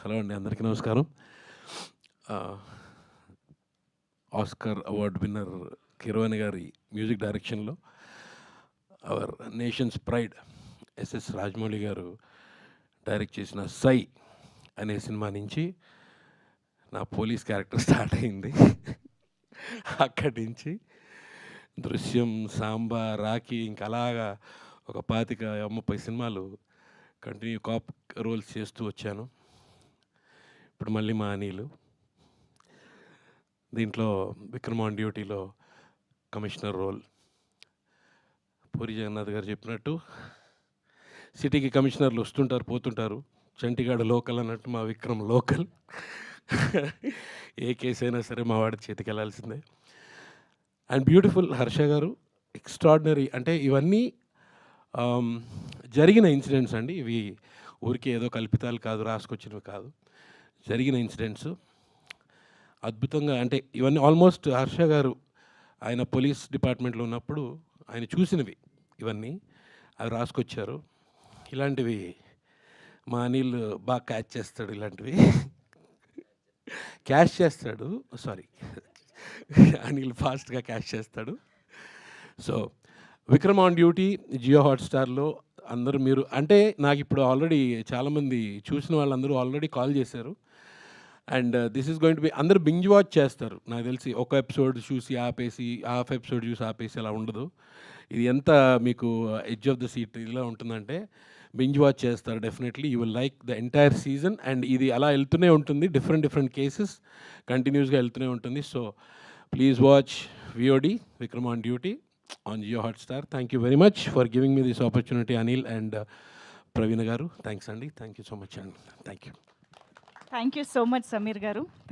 Hello అండి, అందరికీ నమస్కారం. ఆస్కార్ అవార్డ్ విన్నర్ కీరవాణి గారి మ్యూజిక్ డైరెక్షన్లో our nation's pride SS Rajamouli గారు డైరెక్ట్ చేసిన సై అనే సినిమా నుంచి నా పోలీస్ క్యారెక్టర్ స్టార్ట్ అయింది. అక్కడి నుంచి దృశ్యం, సాంబా, రాఖీ ఇంకా అలాగా ఒక 25-30 సినిమాలు కంటిన్యూ కాప్ రోల్స్ చేస్తూ వచ్చాను. ఇప్పుడు మళ్ళీ మా అనిలు దీంట్లో విక్రమ్ ఆన్ డ్యూటీలో కమిషనర్ రోల్. పూరి జగన్నాథ్ గారు చెప్పినట్టు సిటీకి కమిషనర్లు వస్తుంటారు పోతుంటారు, చంటిగాడు లోకల్ అన్నట్టు మా విక్రమ్ లోకల్. ఏ కేసు అయినా సరే మా వాడి చేతికి వెళ్ళాల్సిందే. అండ్ బ్యూటిఫుల్ హర్ష గారు, ఎక్స్ట్రాడినరీ. అంటే ఇవన్నీ జరిగిన ఇన్సిడెంట్స్ అండి. ఇవి ఊరికే ఏదో కల్పితాలు కాదు, రాసుకొచ్చినవి కాదు, జరిగిన ఇన్సిడెంట్స్. అద్భుతంగా అంటే ఇవన్నీ ఆల్మోస్ట్ హర్ష గారు ఆయన పోలీస్ డిపార్ట్మెంట్లో ఉన్నప్పుడు ఆయన చూసినవి ఇవన్నీ, అవి రాసుకొచ్చారు. ఇలాంటివి మా అనిల్ బాగా క్యాచ్ చేస్తాడు, ఇలాంటివి క్యాష్ చేస్తాడు, సారీ అనిల్ ఫాస్ట్గా క్యాష్ చేస్తాడు. So Vikram on duty Jio హాట్స్టార్లో అందరూ మీరు అంటే నాకు ఇప్పుడు ఆల్రెడీ చాలామంది చూసిన వాళ్ళందరూ ఆల్రెడీ కాల్ చేశారు. And this is going to be అందరూ బింజ్ వాచ్ చేస్తారు నాకు తెలిసి. ఒక ఎపిసోడ్ చూసి ఆపేసి, హాఫ్ ఎపిసోడ్ చూసి ఆపేసి అలా ఉండదు. ఇది ఎంత మీకు ఎడ్జ్ ఆఫ్ ద సీట్ ఇలా ఉంటుందంటే బింజ్ వాచ్ చేస్తారు definitely. You will like the entire season. And ఇది అలా వెళ్తూనే ఉంటుంది, డిఫరెంట్ కేసెస్ కంటిన్యూస్గా వెళ్తూనే ఉంటుంది. So please watch VOD Vikram on duty on Jio హాట్స్టార్. Thank you very much for giving me this opportunity Anil and Praveen garu. Thanks అండి, థ్యాంక్ యూ సో మచ్ అండి. Thank you. Thank you so much Sameer గారు.